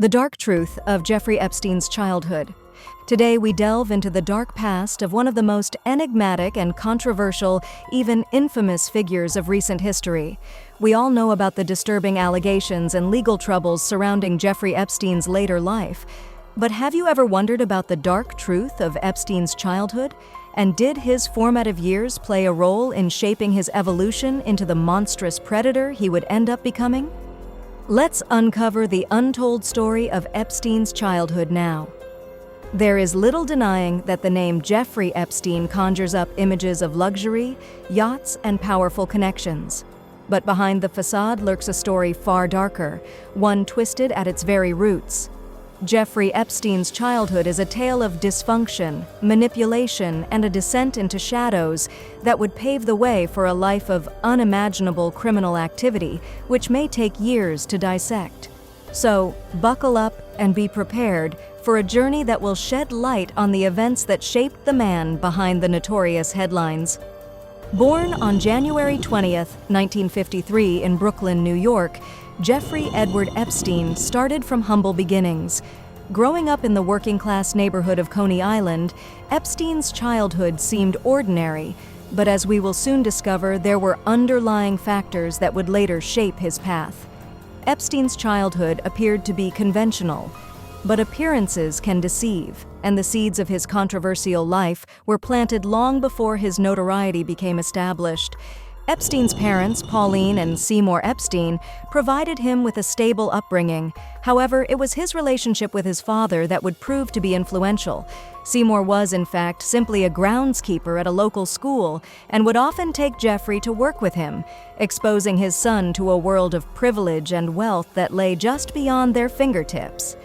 The dark truth of Jeffrey Epstein's childhood. Today we delve into the dark past of one of the most enigmatic and controversial, even infamous figures of recent history. We all know about the disturbing allegations and legal troubles surrounding Jeffrey Epstein's later life. But have you ever wondered about the dark truth of Epstein's childhood? And did his formative years play a role in shaping his evolution into the monstrous predator he would end up becoming? Let's uncover the untold story of Epstein's childhood now. There is little denying that the name Jeffrey Epstein conjures up images of luxury, yachts, and powerful connections. But behind the facade lurks a story far darker, one twisted at its very roots. Jeffrey Epstein's childhood is a tale of dysfunction, manipulation, and a descent into shadows that would pave the way for a life of unimaginable criminal activity, which may take years to dissect. So, buckle up and be prepared for a journey that will shed light on the events that shaped the man behind the notorious headlines. Born on January 20th, 1953 in Brooklyn, New York, Jeffrey Edward Epstein started from humble beginnings. Growing up in the working-class neighborhood of Coney Island, Epstein's childhood seemed ordinary, but as we will soon discover, there were underlying factors that would later shape his path. Epstein's childhood appeared to be conventional, but appearances can deceive, and the seeds of his controversial life were planted long before his notoriety became established. Epstein's parents, Pauline and Seymour Epstein, provided him with a stable upbringing. However, it was his relationship with his father that would prove to be influential. Seymour was, in fact, simply a groundskeeper at a local school and would often take Jeffrey to work with him, exposing his son to a world of privilege and wealth that lay just beyond their fingertips.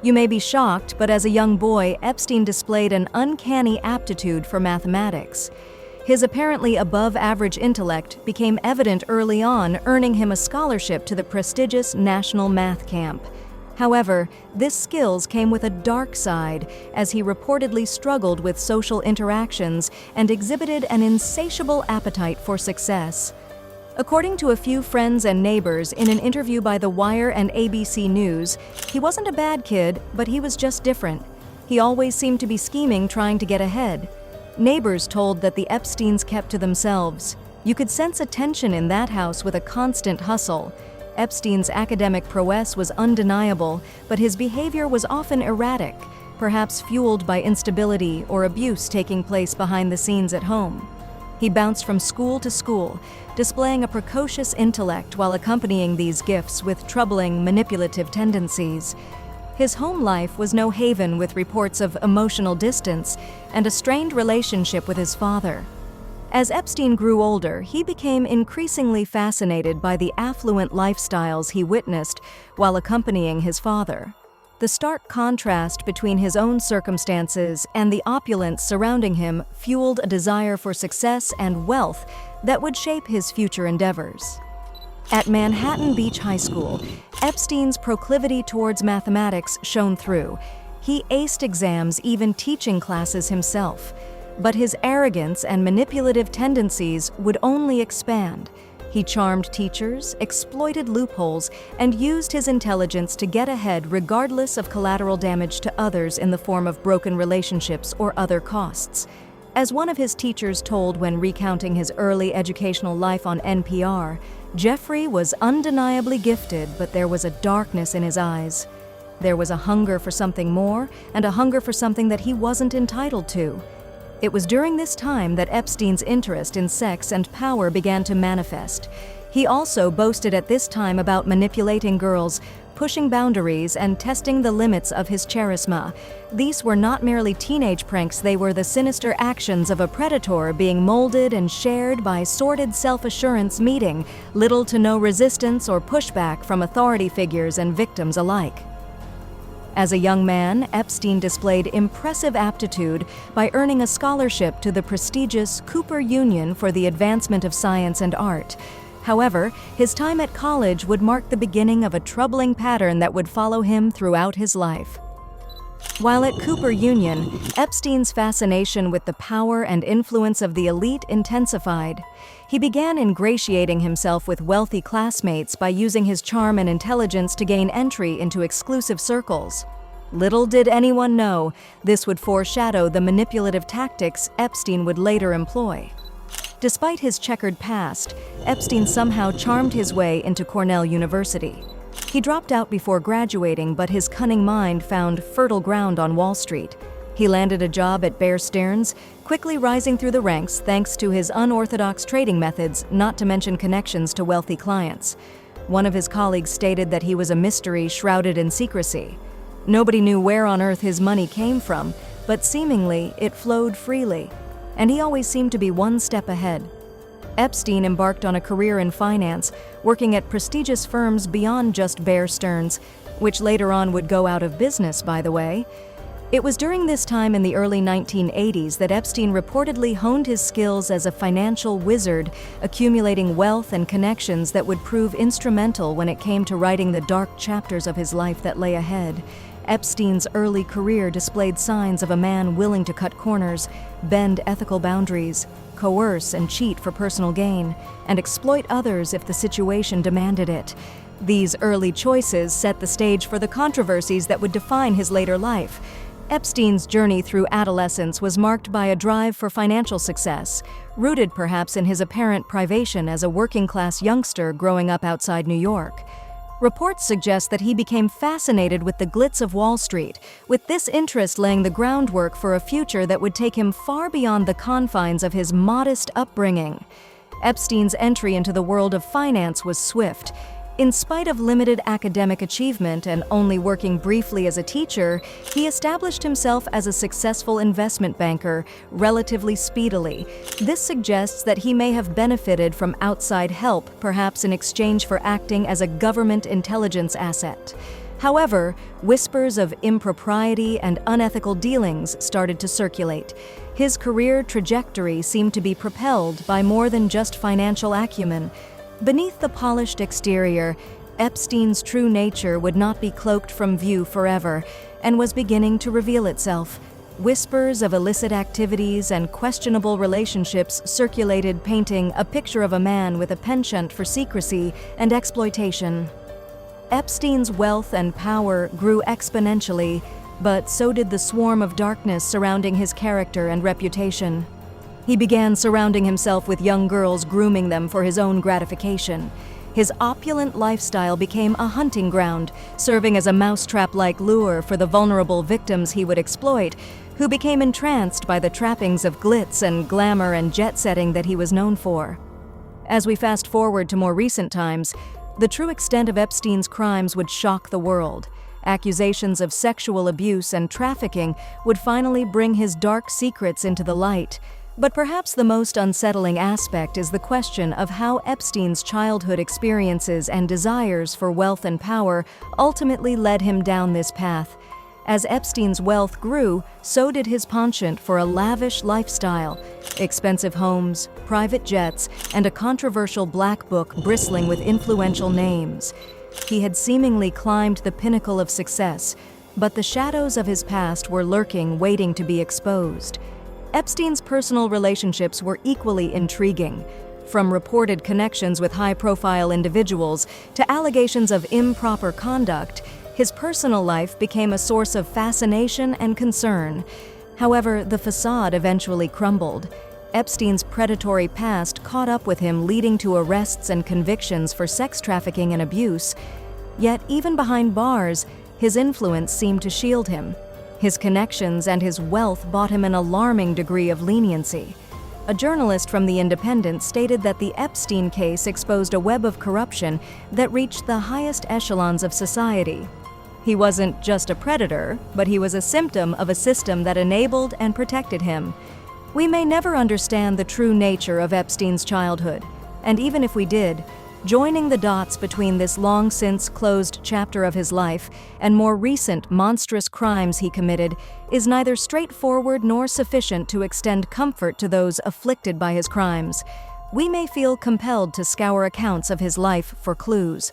You may be shocked, but as a young boy, Epstein displayed an uncanny aptitude for mathematics. His apparently above-average intellect became evident early on, earning him a scholarship to the prestigious National Math Camp. However, this skills came with a dark side, as he reportedly struggled with social interactions and exhibited an insatiable appetite for success. According to a few friends and neighbors in an interview by The Wire and ABC News, he wasn't a bad kid, but he was just different. He always seemed to be scheming, trying to get ahead. Neighbors told that the Epsteins kept to themselves. You could sense a tension in that house with a constant hustle. Epstein's academic prowess was undeniable, but his behavior was often erratic, perhaps fueled by instability or abuse taking place behind the scenes at home. He bounced from school to school, displaying a precocious intellect while accompanying these gifts with troubling manipulative tendencies. His home life was no haven, with reports of emotional distance and a strained relationship with his father. As Epstein grew older, he became increasingly fascinated by the affluent lifestyles he witnessed while accompanying his father. The stark contrast between his own circumstances and the opulence surrounding him fueled a desire for success and wealth that would shape his future endeavors. At Manhattan Beach High School, Epstein's proclivity towards mathematics shone through. He aced exams, even teaching classes himself. But his arrogance and manipulative tendencies would only expand. He charmed teachers, exploited loopholes, and used his intelligence to get ahead regardless of collateral damage to others in the form of broken relationships or other costs. As one of his teachers told when recounting his early educational life on NPR, Jeffrey was undeniably gifted, but there was a darkness in his eyes. There was a hunger for something more and a hunger for something that he wasn't entitled to. It was during this time that Epstein's interest in sex and power began to manifest. He also boasted at this time about manipulating girls, pushing boundaries, and testing the limits of his charisma. These were not merely teenage pranks, they were the sinister actions of a predator being molded and shared by sordid self-assurance, meeting little to no resistance or pushback from authority figures and victims alike. As a young man, Epstein displayed impressive aptitude by earning a scholarship to the prestigious Cooper Union for the advancement of science and art. However, his time at college would mark the beginning of a troubling pattern that would follow him throughout his life. While at Cooper Union, Epstein's fascination with the power and influence of the elite intensified. He began ingratiating himself with wealthy classmates by using his charm and intelligence to gain entry into exclusive circles. Little did anyone know, this would foreshadow the manipulative tactics Epstein would later employ. Despite his checkered past, Epstein somehow charmed his way into Cornell University. He dropped out before graduating, but his cunning mind found fertile ground on Wall Street. He landed a job at Bear Stearns, quickly rising through the ranks thanks to his unorthodox trading methods, not to mention connections to wealthy clients. One of his colleagues stated that he was a mystery shrouded in secrecy. Nobody knew where on earth his money came from, but seemingly it flowed freely, and he always seemed to be one step ahead. Epstein embarked on a career in finance, working at prestigious firms beyond just Bear Stearns, which later on would go out of business, by the way. It was during this time in the early 1980s that Epstein reportedly honed his skills as a financial wizard, accumulating wealth and connections that would prove instrumental when it came to writing the dark chapters of his life that lay ahead. Epstein's early career displayed signs of a man willing to cut corners, bend ethical boundaries, coerce and cheat for personal gain, and exploit others if the situation demanded it. These early choices set the stage for the controversies that would define his later life. Epstein's journey through adolescence was marked by a drive for financial success, rooted perhaps in his apparent privation as a working-class youngster growing up outside New York. Reports suggest that he became fascinated with the glitz of Wall Street, with this interest laying the groundwork for a future that would take him far beyond the confines of his modest upbringing. Epstein's entry into the world of finance was swift. In spite of limited academic achievement and only working briefly as a teacher, he established himself as a successful investment banker relatively speedily. This suggests that he may have benefited from outside help, perhaps in exchange for acting as a government intelligence asset. However, whispers of impropriety and unethical dealings started to circulate. His career trajectory seemed to be propelled by more than just financial acumen. Beneath the polished exterior, Epstein's true nature would not be cloaked from view forever, and was beginning to reveal itself. Whispers of illicit activities and questionable relationships circulated, painting a picture of a man with a penchant for secrecy and exploitation. Epstein's wealth and power grew exponentially, but so did the swarm of darkness surrounding his character and reputation. He began surrounding himself with young girls, grooming them for his own gratification. His opulent lifestyle became a hunting ground, serving as a mousetrap-like lure for the vulnerable victims he would exploit, who became entranced by the trappings of glitz and glamour and jet-setting that he was known for. As we fast forward to more recent times, the true extent of Epstein's crimes would shock the world. Accusations of sexual abuse and trafficking would finally bring his dark secrets into the light. But perhaps the most unsettling aspect is the question of how Epstein's childhood experiences and desires for wealth and power ultimately led him down this path. As Epstein's wealth grew, so did his penchant for a lavish lifestyle, expensive homes, private jets, and a controversial black book bristling with influential names. He had seemingly climbed the pinnacle of success, but the shadows of his past were lurking, waiting to be exposed. Epstein's personal relationships were equally intriguing. From reported connections with high-profile individuals to allegations of improper conduct, his personal life became a source of fascination and concern. However, the facade eventually crumbled. Epstein's predatory past caught up with him, leading to arrests and convictions for sex trafficking and abuse. Yet, even behind bars, his influence seemed to shield him. His connections and his wealth bought him an alarming degree of leniency. A journalist from The Independent stated that the Epstein case exposed a web of corruption that reached the highest echelons of society. He wasn't just a predator, but he was a symptom of a system that enabled and protected him. We may never understand the true nature of Epstein's childhood, and even if we did, joining the dots between this long-since closed chapter of his life and more recent monstrous crimes he committed is neither straightforward nor sufficient to extend comfort to those afflicted by his crimes. We may feel compelled to scour accounts of his life for clues.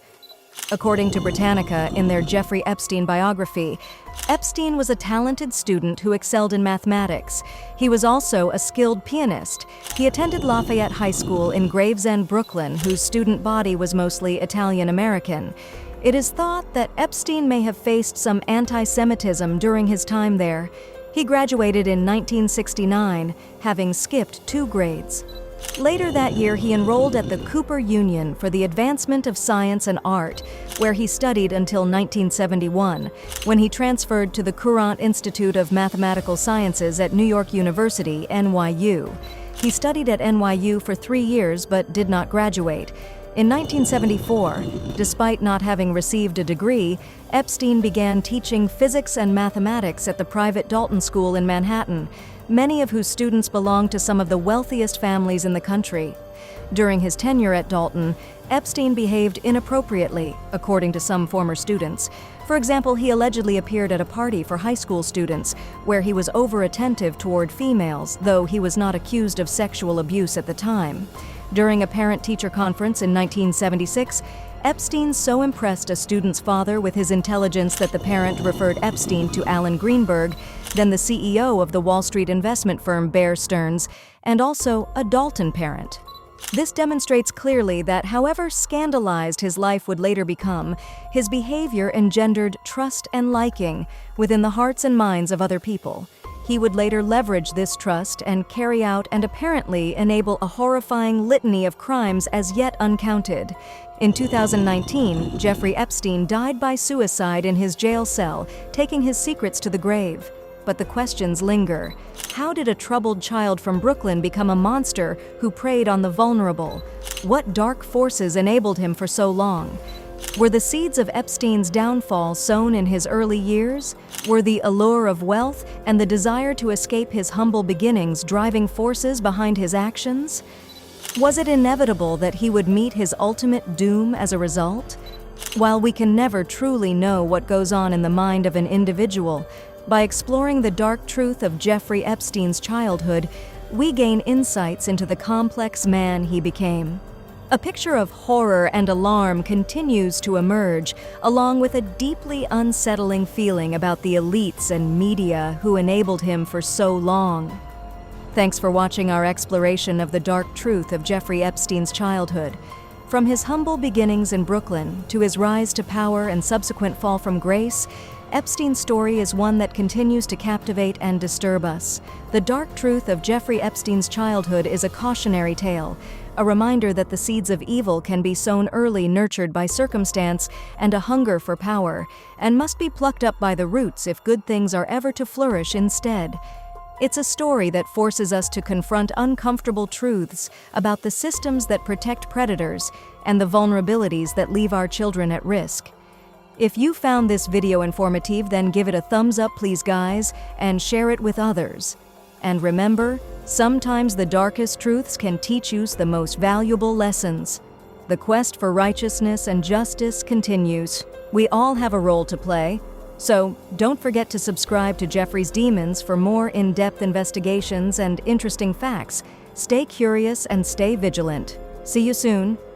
According to Britannica in their Jeffrey Epstein biography, Epstein was a talented student who excelled in mathematics. He was also a skilled pianist. He attended Lafayette High School in Gravesend, Brooklyn, whose student body was mostly Italian-American. It is thought that Epstein may have faced some anti-Semitism during his time there. He graduated in 1969, having skipped 2 grades. Later that year, he enrolled at the Cooper Union for the Advancement of Science and Art, where he studied until 1971, when he transferred to the Courant Institute of Mathematical Sciences at New York University, NYU. He studied at NYU for 3 years but did not graduate. In 1974, despite not having received a degree, Epstein began teaching physics and mathematics at the private Dalton School in Manhattan, many of whose students belonged to some of the wealthiest families in the country. During his tenure at Dalton, Epstein behaved inappropriately, according to some former students. For example, he allegedly appeared at a party for high school students, where he was over-attentive toward females, though he was not accused of sexual abuse at the time. During a parent-teacher conference in 1976, Epstein so impressed a student's father with his intelligence that the parent referred Epstein to Alan Greenberg, then the CEO of the Wall Street investment firm Bear Stearns, and also a Dalton parent. This demonstrates clearly that however scandalized his life would later become, his behavior engendered trust and liking within the hearts and minds of other people. He would later leverage this trust and carry out and apparently enable a horrifying litany of crimes as yet uncounted. In 2019, Jeffrey Epstein died by suicide in his jail cell, taking his secrets to the grave. But the questions linger. How did a troubled child from Brooklyn become a monster who preyed on the vulnerable? What dark forces enabled him for so long? Were the seeds of Epstein's downfall sown in his early years? Were the allure of wealth and the desire to escape his humble beginnings driving forces behind his actions? Was it inevitable that he would meet his ultimate doom as a result? While we can never truly know what goes on in the mind of an individual, by exploring the dark truth of Jeffrey Epstein's childhood, we gain insights into the complex man he became. A picture of horror and alarm continues to emerge, along with a deeply unsettling feeling about the elites and media who enabled him for so long. Thanks for watching our exploration of the dark truth of Jeffrey Epstein's childhood. From his humble beginnings in Brooklyn to his rise to power and subsequent fall from grace, Epstein's story is one that continues to captivate and disturb us. The dark truth of Jeffrey Epstein's childhood is a cautionary tale, a reminder that the seeds of evil can be sown early, nurtured by circumstance and a hunger for power, and must be plucked up by the roots if good things are ever to flourish instead. It's a story that forces us to confront uncomfortable truths about the systems that protect predators and the vulnerabilities that leave our children at risk. If you found this video informative, then give it a thumbs up, please, guys, and share it with others. And remember, sometimes the darkest truths can teach you the most valuable lessons. The quest for righteousness and justice continues. We all have a role to play. So, don't forget to subscribe to Jeffrey's Demons for more in-depth investigations and interesting facts. Stay curious and stay vigilant. See you soon.